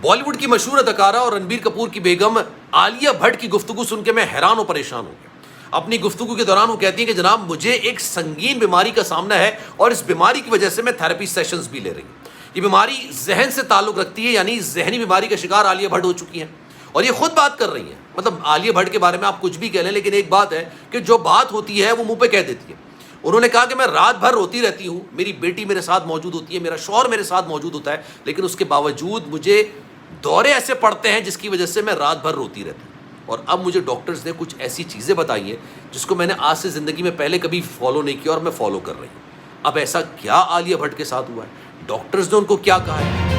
بالی would کی مشہور اداکارہ اور رنبیر کپور کی بیگم عالیہ بھٹ کی گفتگو سن کے میں حیران و پریشان ہو گیا۔ اپنی گفتگو کے دوران وہ کہتی ہیں کہ جناب مجھے ایک سنگین بیماری کا سامنا ہے اور اس بیماری کی وجہ سے میں تھراپی سیشنز بھی لے رہی ہوں۔ یہ بیماری ذہن سے تعلق رکھتی ہے، یعنی ذہنی بیماری کا شکار عالیہ بھٹ ہو چکی ہیں اور یہ خود بات کر رہی ہیں۔ مطلب عالیہ بھٹ کے بارے میں آپ کچھ بھی کہہ لیں، لیکن ایک بات ہے کہ جو بات ہوتی ہے وہ منہ پہ کہہ دیتی ہے۔ انہوں نے کہا کہ میں رات بھر روتی رہتی ہوں، میری بیٹی میرے ساتھ موجود ہوتی ہے، میرا شوہر میرے ساتھ موجود ہوتا ہے، لیکن اس کے باوجود مجھے دورے ایسے پڑتے ہیں جس کی وجہ سے میں رات بھر روتی رہتی ہوں۔ اور اب مجھے ڈاکٹرز نے کچھ ایسی چیزیں بتائی ہیں جس کو میں نے آج سے زندگی میں پہلے کبھی فالو نہیں کیا اور میں فالو کر رہی ہوں۔ اب ایسا کیا عالیہ بھٹ کے ساتھ ہوا ہے؟ ڈاکٹرز نے ان کو کیا کہا ہے؟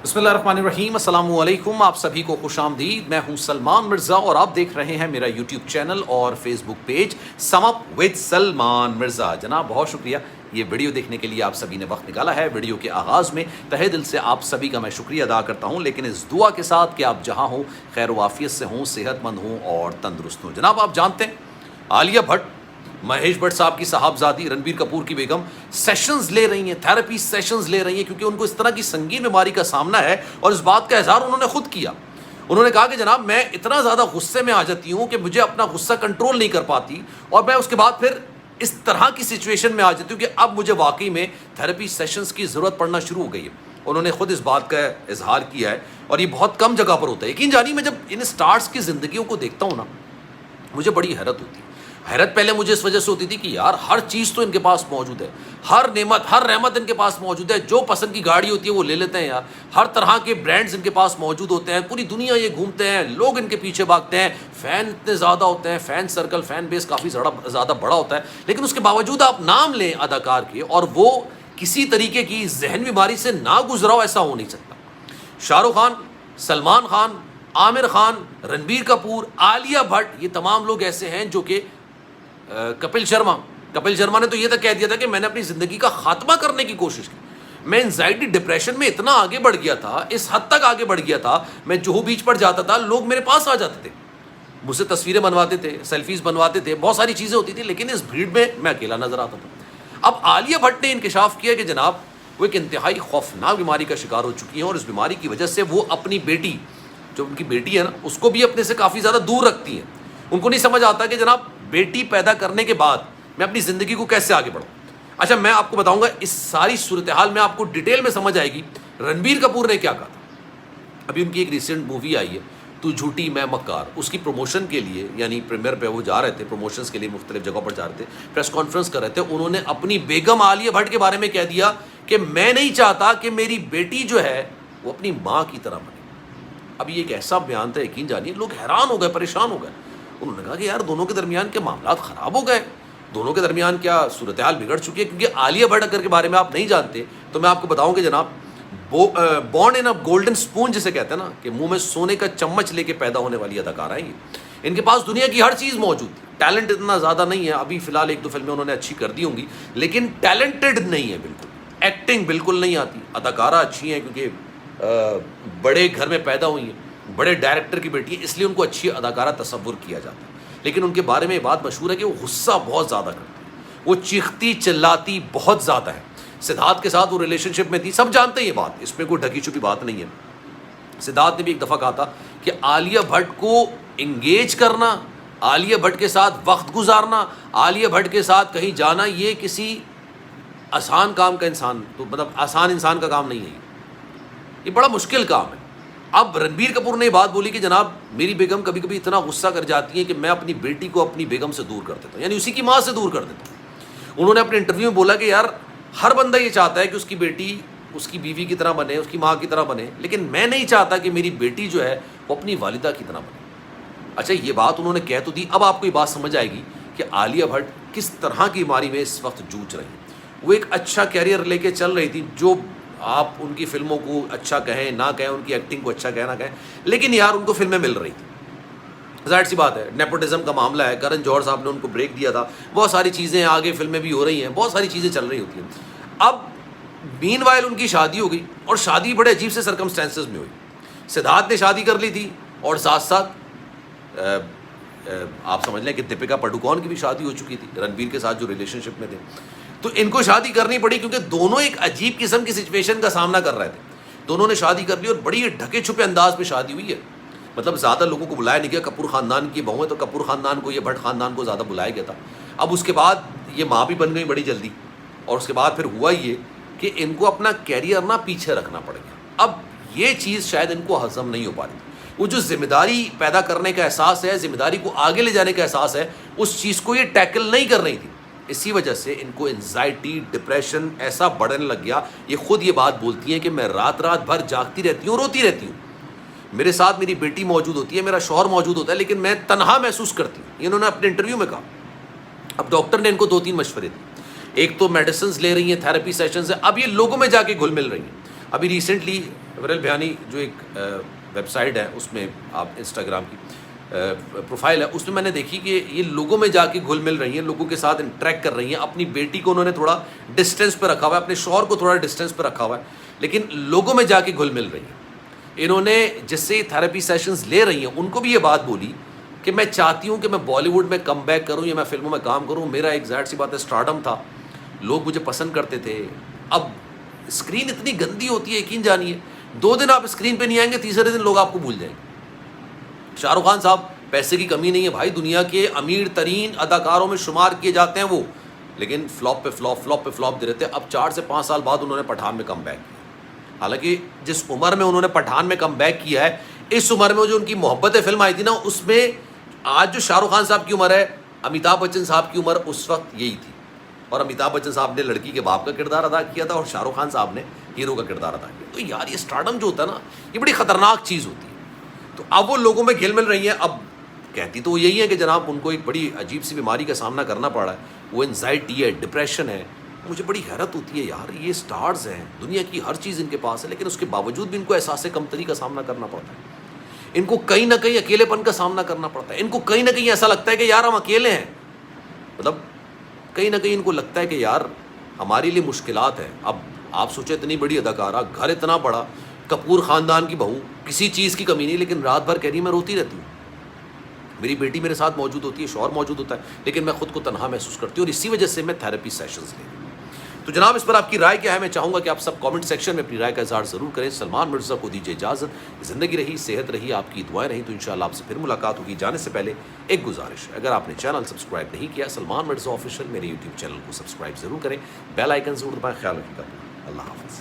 بسم اللہ الرحمن الرحیم، السلام علیکم، آپ سبھی کو خوش آمدید۔ میں ہوں سلمان مرزا اور آپ دیکھ رہے ہیں میرا یوٹیوب چینل اور Facebook page sum up with Salman Mirza. جناب بہت شکریہ یہ ویڈیو دیکھنے کے لیے آپ سبھی نے وقت نکالا ہے۔ ویڈیو کے آغاز میں تہہ دل سے آپ سبھی کا میں شکریہ ادا کرتا ہوں، لیکن اس دعا کے ساتھ کہ آپ جہاں ہوں خیر و عافیت سے ہوں، صحت مند ہوں اور تندرست ہوں۔ جناب آپ جانتے ہیں عالیہ بھٹ، مہیش بھٹ صاحب کی صاحبزادی رنبیر کپور کی بیگم سیشنز لے رہی ہیں، تھراپی سیشنز لے رہی ہیں، کیونکہ ان کو اس طرح کی سنگین بیماری کا سامنا ہے اور اس بات کا اظہار انہوں نے خود کیا۔ انہوں نے کہا کہ جناب میں اتنا زیادہ غصے میں آ جاتی ہوں کہ مجھے اپنا غصہ کنٹرول نہیں کر پاتی اور میں اس کے بعد پھر اس طرح کی سچویشن میں آ جاتی ہوں کہ اب مجھے واقعی میں تھراپی سیشنز کی ضرورت پڑنا شروع ہو گئی ہے۔ انہوں نے خود اس بات کا اظہار کیا ہے اور یہ بہت کم جگہ پر ہوتا ہے۔ یقین جانیے میں جب ان سٹارز کی زندگیوں کو دیکھتا ہوں نا، مجھے بڑی حیرت ہوتی ہے۔ حیرت پہلے مجھے اس وجہ سے ہوتی تھی کہ یار ہر چیز تو ان کے پاس موجود ہے، ہر نعمت ہر رحمت ان کے پاس موجود ہے، جو پسند کی گاڑی ہوتی ہے وہ لے لیتے ہیں یار، ہر طرح کے برانڈز ان کے پاس موجود ہوتے ہیں، پوری دنیا یہ گھومتے ہیں، لوگ ان کے پیچھے بھاگتے ہیں، فین اتنے زیادہ ہوتے ہیں، فین سرکل فین بیس کافی زیادہ بڑا ہوتا ہے، لیکن اس کے باوجود آپ نام لیں اداکار کے اور وہ کسی طریقے کی ذہن بیماری سے نہ گزرا ہو، ایسا ہو نہیں سکتا۔ شاہ رخ خان، سلمان خان، عامر خان، رنبیر کپور، عالیہ بھٹ، یہ تمام لوگ ایسے ہیں جو کہ کپل شرما نے تو یہ تک کہہ دیا تھا کہ میں نے اپنی زندگی کا خاتمہ کرنے کی کوشش کی، میں انزائٹی ڈپریشن میں اتنا آگے بڑھ گیا تھا، اس حد تک آگے بڑھ گیا تھا، میں جوہو بیچ پر جاتا تھا، لوگ میرے پاس آ جاتے تھے، مجھ سے تصویریں بنواتے تھے، سیلفیز بنواتے تھے، بہت ساری چیزیں ہوتی تھی، لیکن اس بھیڑ میں میں اکیلا نظر آتا تھا۔ اب عالیہ بھٹ نے انکشاف کیا کہ جناب وہ ایک انتہائی خوفناک بیماری کا شکار ہو چکی ہیں اور اس بیماری کی وجہ سے وہ اپنی بیٹی، جو ان کی بیٹی ہے نا، اس کو بھی اپنے سے کافی زیادہ دور رکھتی ہیں۔ ان کو نہیں سمجھ آتا کہ جناب بیٹی پیدا کرنے کے بعد میں اپنی زندگی کو کیسے آگے بڑھوں۔ اچھا میں آپ کو بتاؤں گا اس ساری صورتحال میں آپ کو ڈیٹیل میں سمجھ آئے گی رنبیر کپور نے کیا کہا تھا۔ ابھی ان کی ایک ریسنٹ مووی آئی ہے تو جھوٹی میں مکار، اس کی پروموشن کے لیے یعنی پریمیئر پہ وہ جا رہے تھے، پروموشنز کے لیے مختلف جگہوں پر جا رہے تھے، پریس کانفرنس کر رہے تھے، انہوں نے اپنی بیگم عالیہ بھٹ کے بارے میں کہہ دیا کہ میں نہیں چاہتا کہ میری بیٹی جو ہے وہ اپنی ماں کی طرح بنے۔ اب یہ ایک ایسا بیان تھا، یقین جانیے لوگ حیران ہو گئے، پریشان ہو گئے۔ انہوں نے کہا کہ یار دونوں کے درمیان کے معاملات خراب ہو گئے، دونوں کے درمیان کیا صورتحال بگڑ چکی ہے، کیونکہ عالیہ بھٹ اگر کے بارے میں آپ نہیں جانتے تو میں آپ کو بتاؤں کہ جناب بورن ان گولڈن سپون جسے کہتے ہیں نا، کہ منہ میں سونے کا چمچ لے کے پیدا ہونے والی اداکارہ ہیں یہ۔ ان کے پاس دنیا کی ہر چیز موجود تھی، ٹیلنٹ اتنا زیادہ نہیں ہے، ابھی فی الحال ایک دو فلمیں انہوں نے اچھی کر دی ہوں گی، لیکن ٹیلنٹڈ نہیں ہے بالکل، ایکٹنگ بالکل نہیں آتی۔ اداکارہ اچھی ہیں کیونکہ بڑے گھر میں پیدا ہوئی ہیں، بڑے ڈائریکٹر کی بیٹی ہے، اس لیے ان کو اچھی اداکارہ تصور کیا جاتا ہے، لیکن ان کے بارے میں یہ بات مشہور ہے کہ وہ غصہ بہت زیادہ کرتے ہیں، وہ چیختی چلاتی بہت زیادہ ہے۔ سدھارتھ کے ساتھ وہ ریلیشن شپ میں تھی، سب جانتے ہیں یہ بات، اس میں کوئی ڈھکی چھپی بات نہیں ہے۔ سدھارتھ نے بھی ایک دفعہ کہا تھا کہ عالیہ بھٹ کو انگیج کرنا، عالیہ بھٹ کے ساتھ وقت گزارنا، عالیہ بھٹ کے ساتھ کہیں جانا، یہ کسی آسان کام کا آسان انسان کا کام نہیں ہے، یہ بڑا مشکل کام ہے۔ اب رنبیر کپور نے یہ بات بولی کہ جناب میری بیگم کبھی کبھی اتنا غصہ کر جاتی ہے کہ میں اپنی بیٹی کو اپنی بیگم سے دور کر دیتا ہوں، یعنی اسی کی ماں سے دور کر دیتا ہوں۔ انہوں نے اپنے انٹرویو میں بولا کہ یار ہر بندہ یہ چاہتا ہے کہ اس کی بیٹی اس کی بیوی کی طرح بنے، اس کی ماں کی طرح بنے، لیکن میں نہیں چاہتا کہ میری بیٹی جو ہے وہ اپنی والدہ کی طرح بنے۔ اچھا یہ بات انہوں نے کہہ تو دی، اب آپ کو یہ بات سمجھ آئے گی کہ عالیہ بھٹ کس طرح کی بیماری میں اس وقت جوجھ رہی ہیں۔ وہ ایک اچھا کیریئر لے کے چل رہی تھی، جو آپ ان کی فلموں کو اچھا کہیں نہ کہیں، ان کی ایکٹنگ کو اچھا کہیں نہ کہیں، لیکن یار ان کو فلمیں مل رہی تھی۔ ظاہر سی بات ہے نیپوٹزم کا معاملہ ہے، کرن جوہر صاحب نے ان کو بریک دیا تھا، بہت ساری چیزیں آگے فلمیں بھی ہو رہی ہیں، بہت ساری چیزیں چل رہی ہوتی ہیں۔ اب مین وائل ان کی شادی ہو گئی اور شادی بڑے عجیب سے سرکمسٹانسز میں ہوئی۔ سدھارتھ نے شادی کر لی تھی اور ساتھ ساتھ آپ سمجھ لیں کہ دیپیکا پڈوکون کی بھی شادی ہو چکی تھی رنبیر کے ساتھ جو ریلیشن شپ میں تھے۔ تو ان کو شادی کرنی پڑی کیونکہ دونوں ایک عجیب قسم کی سچویشن کا سامنا کر رہے تھے. دونوں نے شادی کر لی اور بڑی ڈھکے چھپے انداز میں شادی ہوئی ہے. مطلب زیادہ لوگوں کو بلایا نہیں گیا. کپور خاندان کی بہو ہے تو کپور خاندان کو, یہ بھٹ خاندان کو زیادہ بلایا گیا تھا. اب اس کے بعد یہ ماں بھی بن گئی بڑی جلدی, اور اس کے بعد پھر ہوا یہ کہ ان کو اپنا کیریئر نہ پیچھے رکھنا پڑ گیا. اب یہ چیز شاید ان کو ہضم نہیں ہو پا رہی. وہ جو ذمہ داری پیدا کرنے کا احساس ہے, ذمہ داری کو آگے لے جانے کا احساس ہے, اس چیز کو یہ ٹیکل نہیں کر رہی تھی. اسی وجہ سے ان کو انزائٹی, ڈپریشن ایسا بڑھنے لگ گیا. یہ خود یہ بات بولتی ہیں کہ میں رات رات بھر جاگتی رہتی ہوں, روتی رہتی ہوں. میرے ساتھ میری بیٹی موجود ہوتی ہے, میرا شوہر موجود ہوتا ہے, لیکن میں تنہا محسوس کرتی ہوں. انہوں نے اپنے انٹرویو میں کہا. اب ڈاکٹر نے ان کو 2-3 مشورے دیے. ایک تو میڈیسنز لے رہی ہیں, تھیراپی سیشنز ہیں. اب یہ لوگوں میں جا کے گھل مل رہی ہیں. ابھی ریسنٹلی ورل بھیانی جو ایک ویب سائٹ ہے, اس میں آپ انسٹاگرام کی پروفائل ہے, اس میں نے دیکھی کہ یہ لوگوں میں جا کے گھل مل رہی ہیں, لوگوں کے ساتھ انٹریکٹ کر رہی ہیں. اپنی بیٹی کو انہوں نے تھوڑا ڈسٹینس پہ رکھا ہوا ہے, اپنے شوہر کو تھوڑا ڈسٹینس پہ رکھا ہوا ہے, لیکن لوگوں میں جا کے گھل مل رہی ہیں. انہوں نے جس سے تھیراپی سیشنز لے رہی ہیں ان کو بھی یہ بات بولی کہ میں چاہتی ہوں کہ میں بالی ووڈ میں کم بیک کروں یا میں فلموں میں کام کروں. میرا ایک ظاہر سی بات ہے اسٹارڈم تھا, لوگ مجھے پسند کرتے تھے. اب اسکرین اتنی گندی ہوتی ہے, یقین جانیے 2 دن آپ اسکرین پہ نہیں آئیں گے, تیسرے دن لوگ آپ کو بھول جائیں گے. شاہ رخ خان صاحب پیسے کی کمی نہیں ہے بھائی, دنیا کے امیر ترین اداکاروں میں شمار کیے جاتے ہیں وہ, لیکن فلاپ پہ فلاپ فلاپ پہ فلاپ دے رہتے ہیں. اب 4 سے 5 سال بعد انہوں نے پٹھان میں کم بیک کیا. حالانکہ جس عمر میں انہوں نے پٹھان میں کم بیک کیا ہے, اس عمر میں جو ان کی محبت فلم آئی تھی نا, اس میں آج جو شاہ رخ خان صاحب کی عمر ہے, امیتابھ بچن صاحب کی عمر اس وقت یہی تھی. اور امیتابھ بچن صاحب نے لڑکی کے باپ کا کردار ادا کیا تھا, اور شاہ رخ خان صاحب نے ہیرو کا کردار ادا کیا. تو یار یہ اسٹارڈم جو ہوتا ہے نا, یہ بڑی خطرناک چیز ہوتی ہے. تو اب وہ لوگوں میں گھل مل رہی ہیں. اب کہتی تو وہ یہی ہے کہ جناب ان کو ایک بڑی عجیب سی بیماری کا سامنا کرنا پڑا ہے, وہ انزائٹی ہے, ڈپریشن ہے. مجھے بڑی حیرت ہوتی ہے یار, یہ سٹارز ہیں, دنیا کی ہر چیز ان کے پاس ہے, لیکن اس کے باوجود بھی ان کو احساس کمتری کا سامنا کرنا پڑتا ہے. ان کو کہیں نہ کہیں اکیلے پن کا سامنا کرنا پڑتا ہے. ان کو کہیں نہ کہیں ایسا لگتا ہے کہ یار ہم اکیلے ہیں. مطلب کہیں نہ کہیں ان کو لگتا ہے کہ یار ہمارے لیے مشکلات ہیں. اب آپ سوچیں, اتنی بڑی اداکارہ, گھر اتنا بڑا, کپور خاندان کی بہو, کسی چیز کی کمی نہیں, لیکن رات بھر کہہ رہی میں روتی رہتی ہوں. میری بیٹی میرے ساتھ موجود ہوتی ہے, شوہر موجود ہوتا ہے, لیکن میں خود کو تنہا محسوس کرتی ہوں, اور اسی وجہ سے میں تھیراپی سیشنز لے رہی ہوں. تو جناب اس پر آپ کی رائے کیا ہے؟ میں چاہوں گا کہ آپ سب کامنٹ سیکشن میں اپنی رائے کا اظہار ضرور کریں. سلمان مرزا کو دیجیے اجازت. زندگی رہی, صحت رہی, آپ کی دعائیں رہیں تو انشاءاللہ آپ سے پھر ملاقات ہوگی. جانے سے پہلے ایک گزارش, اگر آپ نے چینل سبسکرائب نہیں کیا, سلمان مرزا آفیشیل میرے یوٹیوب چینل کو سبسکرائب ضرور کریں, بیل آئیکن ضرور دبائیں. خیال رکھیے گا. اللہ حافظ.